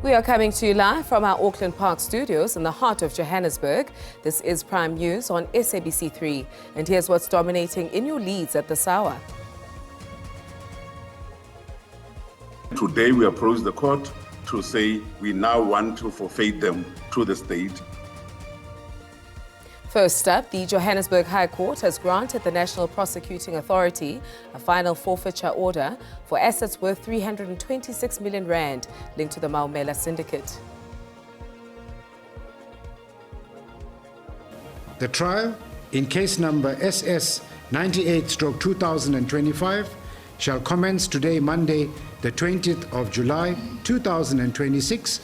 We are coming to you live from our Auckland Park studios in the heart of Johannesburg. This is Prime News on SABC 3. And here's what's dominating in your leads at this hour. Today we approach the court to say we now want to forfeit them to the state. First up, the Johannesburg High Court has granted the National Prosecuting Authority a final forfeiture order for assets worth 326 million rand linked to the Maumela syndicate. The trial in case number SS 98/2025 shall commence today, Monday, the 20th of July, 2026.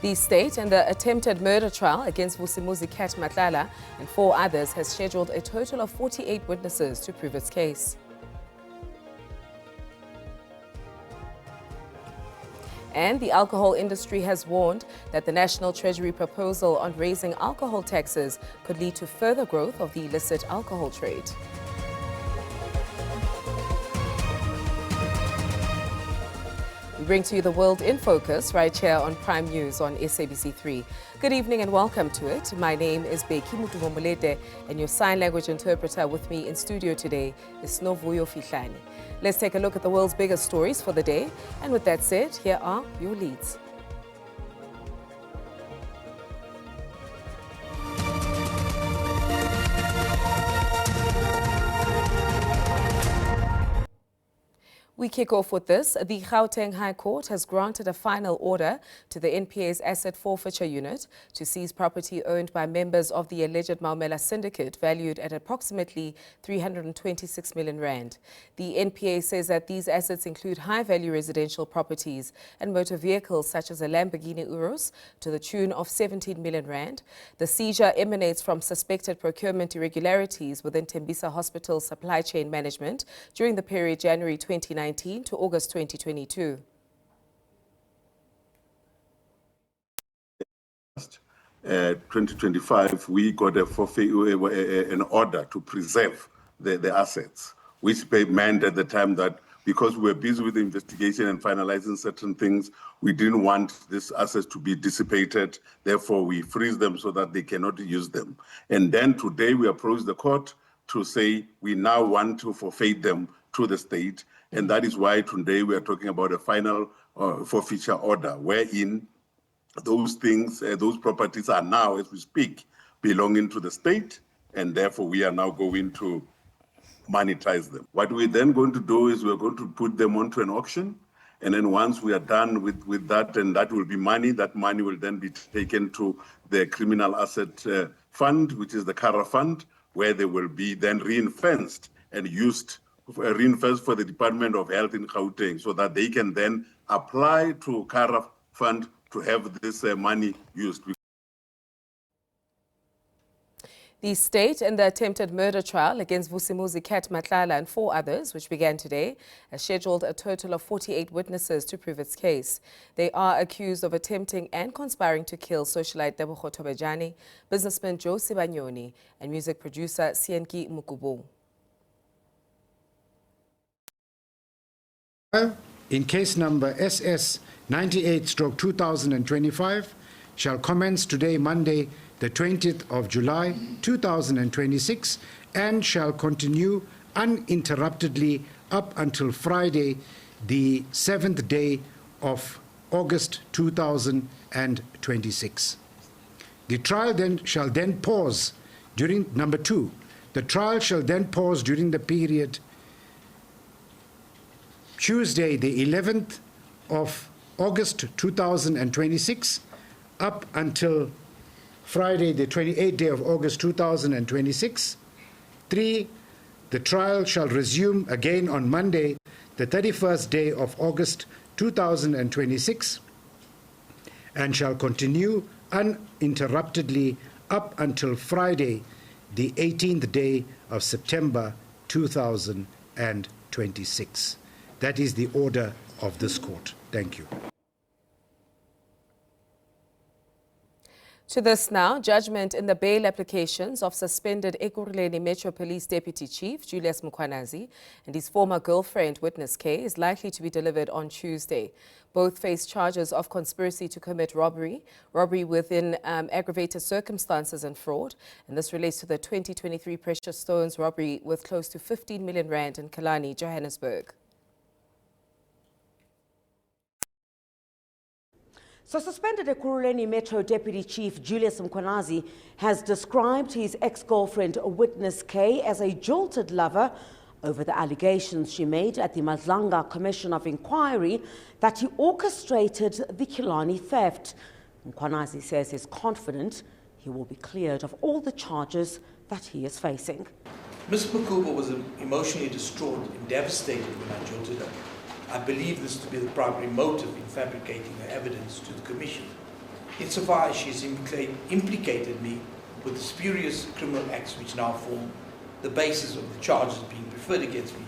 The state and the attempted murder trial against Vusimuzi Kat Matlala and 4 others has scheduled a total of 48 witnesses to prove its case. And the alcohol industry has warned that the National Treasury proposal on raising alcohol taxes could lead to further growth of the illicit alcohol trade. We bring to you the world in focus right here on Prime News on SABC 3. Good evening and welcome to it. My name is Beki Mutuvombulete and your sign language interpreter with me in studio today is Novuyo Fihlani. Let's take a look at the world's biggest stories for the day. And with that said, here are your leads. We kick off with this. The Gauteng High Court has granted a final order to the NPA's Asset Forfeiture Unit to seize property owned by members of the alleged Maumela syndicate valued at approximately 326 million rand. The NPA says that these assets include high-value residential properties and motor vehicles such as a Lamborghini Urus to the tune of 17 million rand. The seizure emanates from suspected procurement irregularities within Tembisa Hospital supply chain management during the period January 2019 to August 2022. 2025, we got an order to preserve the assets, which meant at the time that because we were busy with the investigation and finalizing certain things, we didn't want these assets to be dissipated. Therefore, we freeze them so that they cannot use them. And then today we approach the court to say we now want to forfeit them to the state. And that is why today we are talking about a final forfeiture order, wherein those things, those properties are now, as we speak, belonging to the state, and therefore we are now going to monetize them. What we're then going to do is we're going to put them onto an auction, and then once we are done with that, and that will be money, that money will then be taken to the Criminal Asset Fund, which is the CARA Fund, where they will be then ring-fenced and used reinforced for the Department of Health in Gauteng so that they can then apply to CARA Fund to have this money used. The state and the attempted murder trial against Vusimuzi Kat Matlala and 4 others, which began today, has scheduled a total of 48 witnesses to prove its case. They are accused of attempting and conspiring to kill socialite Tebogo Tobejane, businessman Joe Sibanyoni, and music producer Sienki Mukubu. In case number SS 98/2025 shall commence today, Monday, the 20th of July, 2026, and shall continue uninterruptedly up until Friday, the 7th day of August 2026. The trial shall then pause during number 2. The trial shall then pause during the period Tuesday, the 11th of August 2026, up until Friday, the 28th day of August 2026. 3. The trial shall resume again on Monday, the 31st day of August 2026, and shall continue uninterruptedly up until Friday, the 18th day of September 2026. That is the order of this court. Thank you. To this now, judgment in the bail applications of suspended Emfuleni Metro Police Deputy Chief Julius Mkhwanazi and his former girlfriend Witness K is likely to be delivered on Tuesday. Both face charges of conspiracy to commit robbery within aggravated circumstances and fraud. And this relates to the 2023 Precious Stones robbery with close to 15 million rand in Kalani, Johannesburg. So suspended Emfuleni Metro Deputy Chief Julius Mkhwanazi has described his ex-girlfriend Witness K as a jilted lover over the allegations she made at the Madlanga Commission of Inquiry that he orchestrated the Kilani theft. Mkhwanazi says he's confident he will be cleared of all the charges that he is facing. Ms. Makuba was emotionally distraught and devastated when I jilted her. I believe this to be the primary motive in fabricating her evidence to the Commission. Insofar as she has implicated me with the spurious criminal acts which now form the basis of the charges being preferred against me.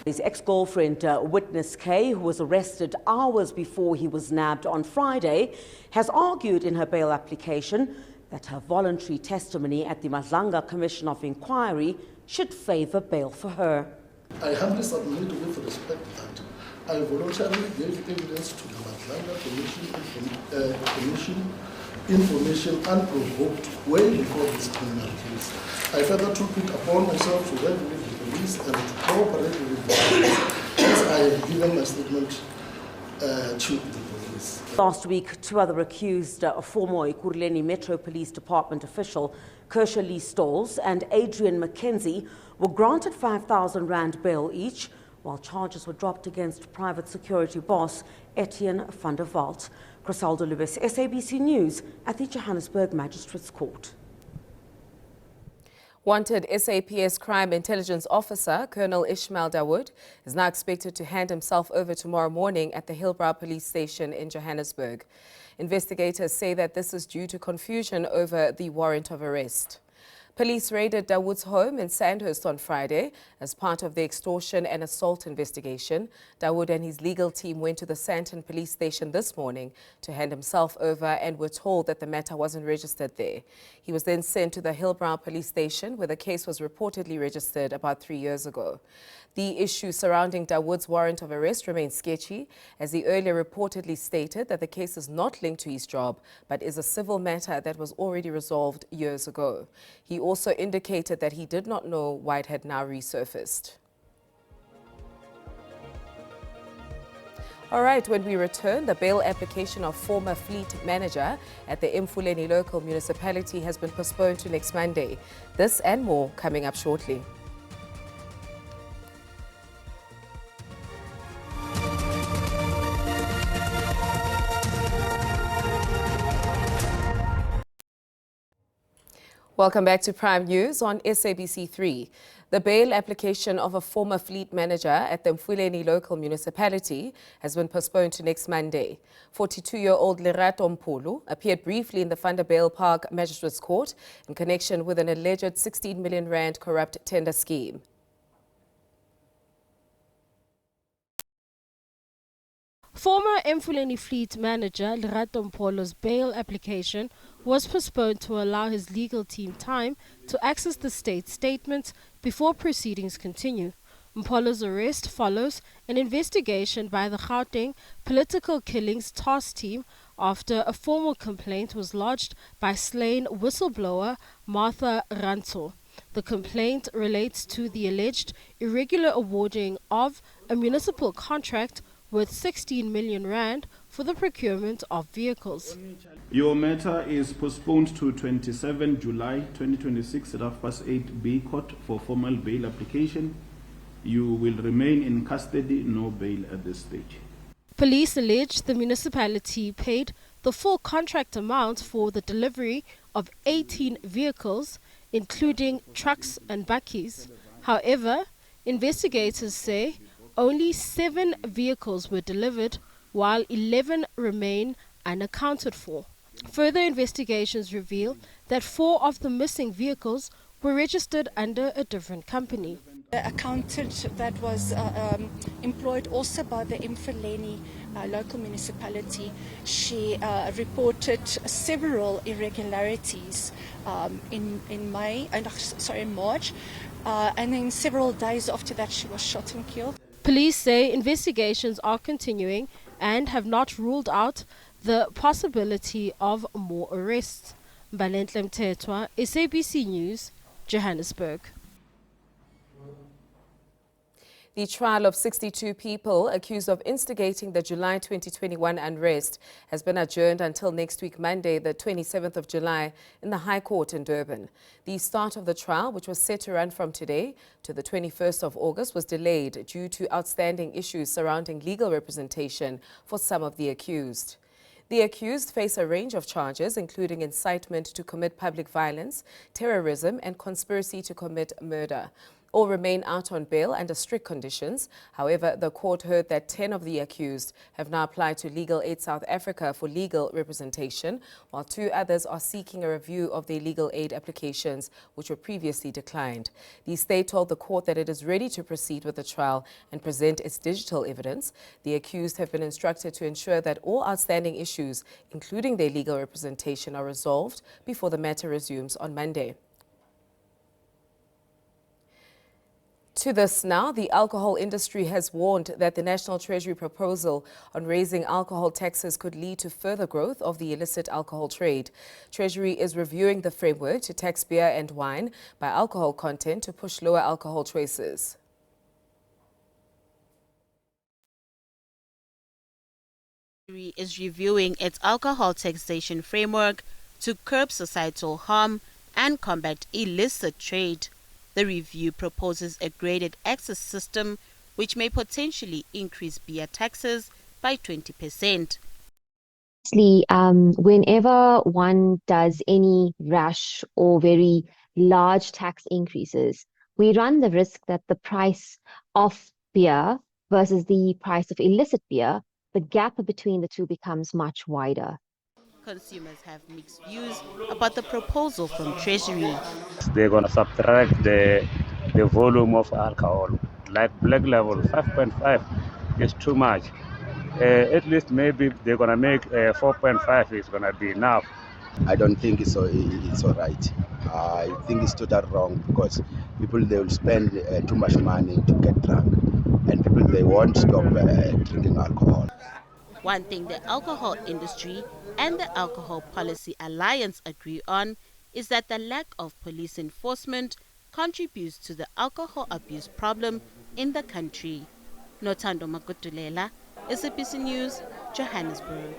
His ex-girlfriend, Witness K, who was arrested hours before he was nabbed on Friday, has argued in her bail application that her voluntary testimony at the Madlanga Commission of Inquiry should favour bail for her. I humbly submit with respect that I voluntarily gave evidence to the Madlanga Commission information unprovoked way before this criminal case. I further took it upon myself to work with the police and to cooperate with the police as I have given my statement to the police. Last week, two other accused, former Emfuleni Metro Police Department official Kershaw Lee Stolz and Adrian Mackenzie, were granted 5,000 rand bail each, while charges were dropped against private security boss Etienne van der Walt. Griselda Lewis, SABC News at the Johannesburg Magistrates Court. Wanted SAPS crime intelligence officer Colonel Ishmael Dawood is now expected to hand himself over tomorrow morning at the Hillbrow police station in Johannesburg. Investigators say that this is due to confusion over the warrant of arrest. Police raided Dawood's home in Sandhurst on Friday as part of the extortion and assault investigation. Dawood and his legal team went to the Sandton police station this morning to hand himself over and were told that the matter wasn't registered there. He was then sent to the Hillbrow police station where the case was reportedly registered about 3 years ago. The issue surrounding Dawood's warrant of arrest remains sketchy, as he earlier reportedly stated that the case is not linked to his job, but is a civil matter that was already resolved years ago. He also indicated that he did not know why it had now resurfaced. All right, when we return, the bail application of former fleet manager at the Emfuleni local municipality has been postponed to next Monday. This and more coming up shortly. Welcome back to Prime News on SABC3. The bail application of a former fleet manager at the Emfuleni local municipality has been postponed to next Monday. 42-year-old Lerato Mpulu appeared briefly in the Vanderbijl Park Magistrates Court in connection with an alleged 16 million rand corrupt tender scheme. Former Emfuleni fleet manager Lerato Mpolo's bail application was postponed to allow his legal team time to access the state statements before proceedings continue. Mpolo's arrest follows an investigation by the Gauteng Political Killings Task Team after a formal complaint was lodged by slain whistleblower Martha Rantzau. The complaint relates to the alleged irregular awarding of a municipal contract worth 16 million rand for the procurement of vehicles. Your matter is postponed to 27 July 2026 at 8:30 B Court for formal bail application. You will remain in custody, no bail at this stage. Police allege the municipality paid the full contract amount for the delivery of 18 vehicles, including trucks and bakkies. However, investigators say only 7 vehicles were delivered, while 11 remain unaccounted for. Further investigations reveal that 4 of the missing vehicles were registered under a different company. The accountant that was employed also by the Emfuleni local municipality, she reported several irregularities in March, and then several days after that she was shot and killed. Police say investigations are continuing and have not ruled out the possibility of more arrests. Mbalenhle Mthethwa, SABC News, Johannesburg. The trial of 62 people accused of instigating the July 2021 unrest has been adjourned until next week, Monday, the 27th of July, in the High Court in Durban. The start of the trial, which was set to run from today to the 21st of August, was delayed due to outstanding issues surrounding legal representation for some of the accused. The accused face a range of charges, including incitement to commit public violence, terrorism, and conspiracy to commit murder. All remain out on bail under strict conditions. However, the court heard that 10 of the accused have now applied to Legal Aid South Africa for legal representation, while 2 others are seeking a review of their legal aid applications, which were previously declined. The state told the court that it is ready to proceed with the trial and present its digital evidence. The accused have been instructed to ensure that all outstanding issues, including their legal representation, are resolved before the matter resumes on Monday. To this now, the alcohol industry has warned that the National Treasury proposal on raising alcohol taxes could lead to further growth of the illicit alcohol trade. Treasury is reviewing the framework to tax beer and wine by alcohol content to push lower alcohol choices. Treasury is reviewing its alcohol taxation framework to curb societal harm and combat illicit trade. The review proposes a graded access system which may potentially increase beer taxes by 20%. Whenever one does any rash or very large tax increases, we run the risk that the price of beer versus the price of illicit beer, the gap between the two becomes much wider. Consumers have mixed views about the proposal from Treasury. They're going to subtract the volume of alcohol. Like black level, 5.5 is too much. At least maybe they're going to make 4.5 is going to be enough. I don't think it's all right. I think it's totally wrong because people, they will spend too much money to get drunk, and people, they won't stop drinking alcohol. One thing the alcohol industry and the Alcohol Policy Alliance agree on is that the lack of police enforcement contributes to the alcohol abuse problem in the country. Nothando Magutulela, SABC News, Johannesburg.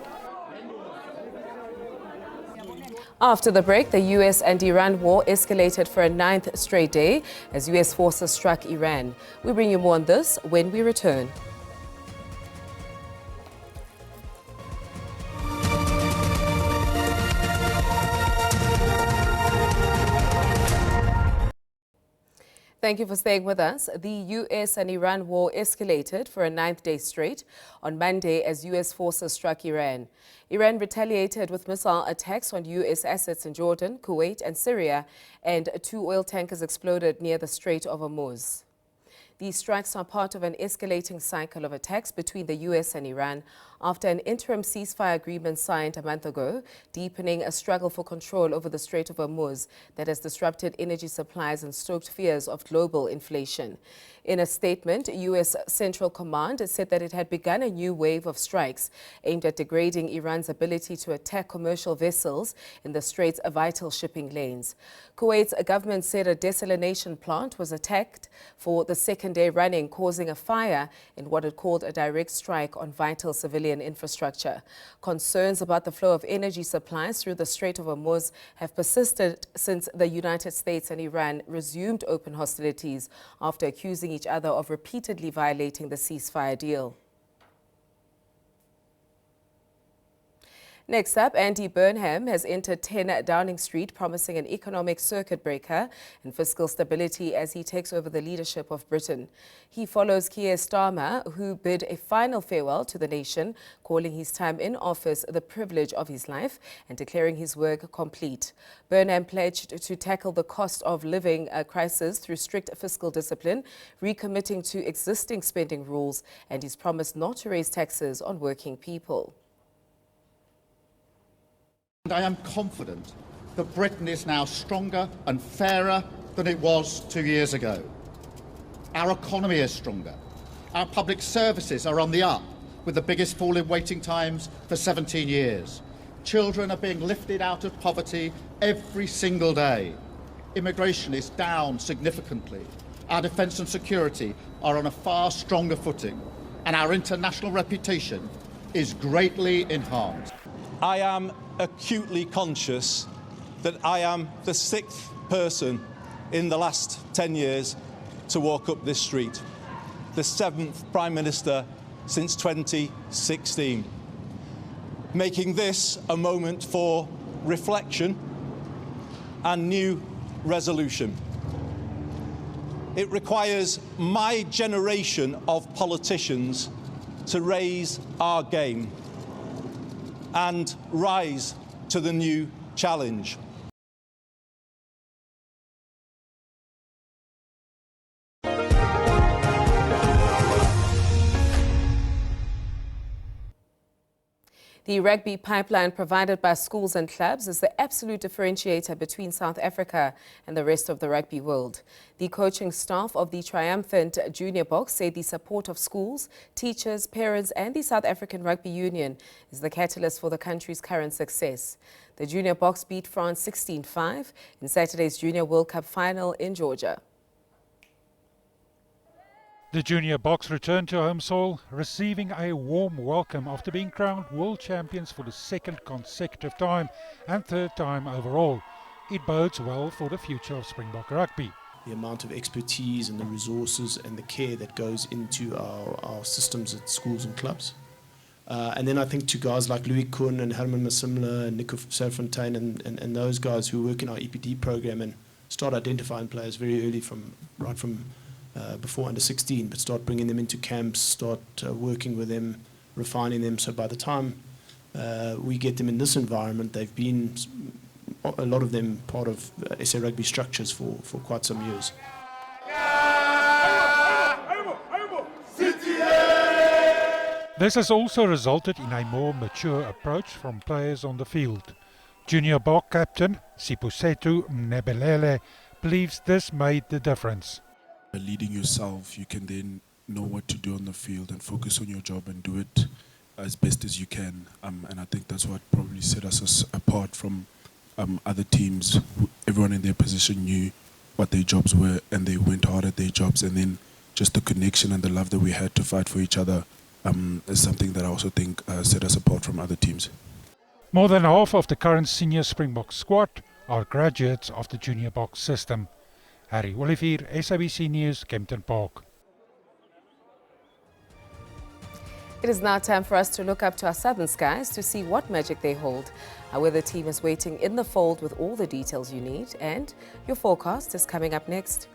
After the break, the U.S. and Iran war escalated for a 9th straight day as U.S. forces struck Iran. We bring you more on this when we return. Thank you for staying with us. The U.S. and Iran war escalated for a 9th day straight on Monday as U.S. forces struck Iran. Iran retaliated with missile attacks on U.S. assets in Jordan, Kuwait and Syria, and 2 oil tankers exploded near the Strait of Hormuz. These strikes are part of an escalating cycle of attacks between the U.S. and Iran after an interim ceasefire agreement signed a month ago, deepening a struggle for control over the Strait of Hormuz that has disrupted energy supplies and stoked fears of global inflation. In a statement, U.S. Central Command said that it had begun a new wave of strikes aimed at degrading Iran's ability to attack commercial vessels in the Strait's vital shipping lanes. Kuwait's government said a desalination plant was attacked for the second day running, causing a fire in what it called a direct strike on vital civilian infrastructure. Concerns about the flow of energy supplies through the Strait of Hormuz have persisted since the United States and Iran resumed open hostilities after accusing each other of repeatedly violating the ceasefire deal. Next up, Andy Burnham has entered 10 Downing Street, promising an economic circuit breaker and fiscal stability as he takes over the leadership of Britain. He follows Keir Starmer, who bid a final farewell to the nation, calling his time in office the privilege of his life and declaring his work complete. Burnham pledged to tackle the cost of living crisis through strict fiscal discipline, recommitting to existing spending rules, and he's promised not to raise taxes on working people. I am confident that Britain is now stronger and fairer than it was 2 years ago. Our economy is stronger. Our public services are on the up, with the biggest fall in waiting times for 17 years. Children are being lifted out of poverty every single day. Immigration is down significantly. Our defence and security are on a far stronger footing, and our international reputation is greatly enhanced. I am acutely conscious that I am the 6th person in the last 10 years to walk up this street, the 7th Prime Minister since 2016, making this a moment for reflection and new resolution. It requires my generation of politicians to raise our game and rise to the new challenge. The rugby pipeline provided by schools and clubs is the absolute differentiator between South Africa and the rest of the rugby world. The coaching staff of the triumphant Junior Boks say the support of schools, teachers, parents and the South African Rugby Union is the catalyst for the country's current success. The Junior Boks beat France 16-5 in Saturday's Junior World Cup final in Georgia. The Junior Boks returned to home soil, receiving a warm welcome after being crowned world champions for the 2nd consecutive time and 3rd time overall. It bodes well for the future of Springbok rugby. The amount of expertise and the resources and the care that goes into our systems at schools and clubs. And then I think to guys like Louis Kuhn and Herman Masimla and Nico Serfontein and those guys who work in our EPD program and start identifying players very early right from before under 16, but start bringing them into camps, start working with them, refining them. So by the time we get them in this environment, they've been, a lot of them, part of SA Rugby structures for quite some years. This has also resulted in a more mature approach from players on the field. Junior Bok captain Sipusetu Mnebelele believes this made the difference. Leading yourself, you can then know what to do on the field and focus on your job and do it as best as you can. And I think that's what probably set us apart from other teams. Everyone in their position knew what their jobs were and they went hard at their jobs. And then just the connection and the love that we had to fight for each other is something that I also think set us apart from other teams. More than half of the current senior Springbok squad are graduates of the Junior Boks system. Harry Olivier, SABC News, Kempton Park. It is now time for us to look up to our southern skies to see what magic they hold. Our weather team is waiting in the fold with all the details you need, and your forecast is coming up next.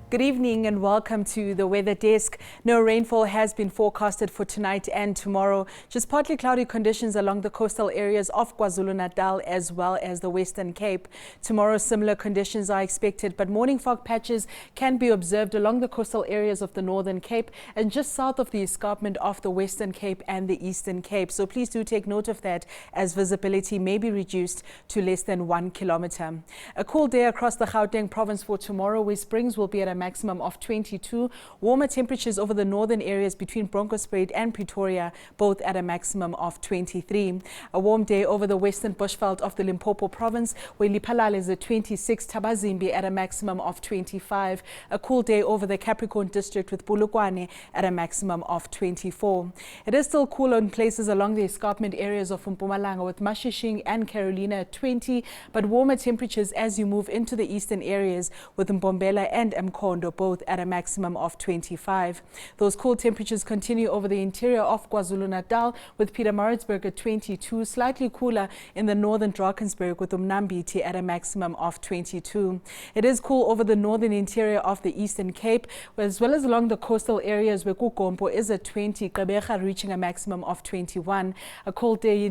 Good evening and welcome to the weather desk. No rainfall has been forecasted for tonight and tomorrow. Just partly cloudy conditions along the coastal areas of KwaZulu-Natal as well as the Western Cape. Tomorrow similar conditions are expected, but morning fog patches can be observed along the coastal areas of the Northern Cape and just south of the escarpment of the Western Cape and the Eastern Cape. So please do take note of that as visibility may be reduced to less than 1 kilometer. A cool day across the Gauteng province for tomorrow, where Springs will be at a maximum of 22. Warmer temperatures over the northern areas between Bronkhorstspruit and Pretoria, both at a maximum of 23. A warm day over the western bushveld of the Limpopo province, where Liphalale is at 26, Tabazimbi at a maximum of 25. A cool day over the Capricorn district with Bulukwane at a maximum of 24. It is still cool in places along the escarpment areas of Mpumalanga, with Mashishing and Carolina at 20, but warmer temperatures as you move into the eastern areas with Mbombela and Mkhono Mpondo, both at a maximum of 25. Those cool temperatures continue over the interior of KwaZulu-Natal, with Pietermaritzburg at 22, slightly cooler in the northern Drakensberg with Umnambiti at a maximum of 22. It is cool over the northern interior of the Eastern Cape, as well as along the coastal areas where Kukompo is at 20, Gqeberha reaching a maximum of 21. A cold day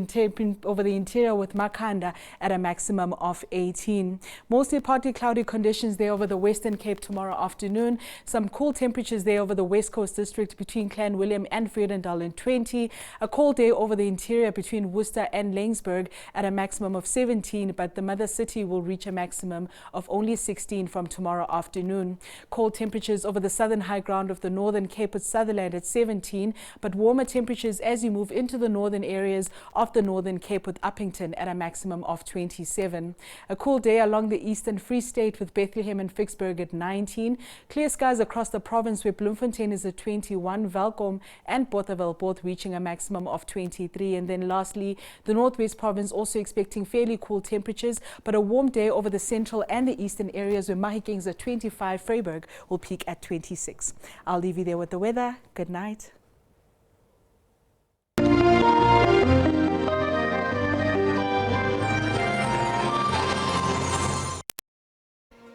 over the interior with Makhanda at a maximum of 18. Mostly partly cloudy conditions there over the Western Cape tomorrow afternoon. Some cool temperatures there over the West Coast district between Clan William and Vredendal in 20. A cold day over the interior between Worcester and Laingsburg at a maximum of 17, but the mother city will reach a maximum of only 16 from tomorrow afternoon. Cold temperatures over the southern high ground of the Northern Cape with Sutherland at 17, but warmer temperatures as you move into the northern areas of the Northern Cape with Uppington at a maximum of 27. A cool day along the Eastern Free State with Bethlehem and Vicksburg at 19. Clear skies across the province where Bloemfontein is at 21, Welkom and Bothaville both reaching a maximum of 23. And then lastly, the Northwest province also expecting fairly cool temperatures, but a warm day over the central and the eastern areas where Mahikeng is at 25, Vryburg will peak at 26. I'll leave you there with the weather. Good night.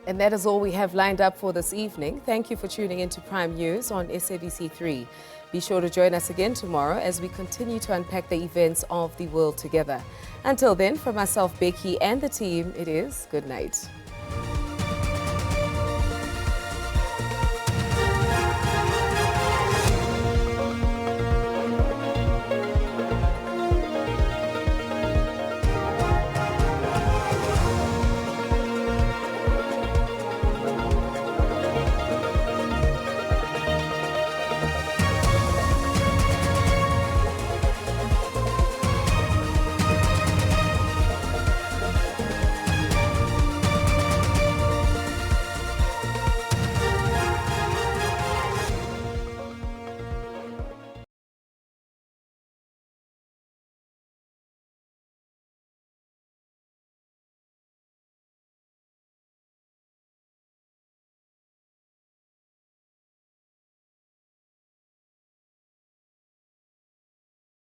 And that is all we have lined up for this evening. Thank you for tuning in to Prime News on SABC 3. Be sure to join us again tomorrow as we continue to unpack the events of the world together. Until then, from myself, Becky, and the team, it is good night.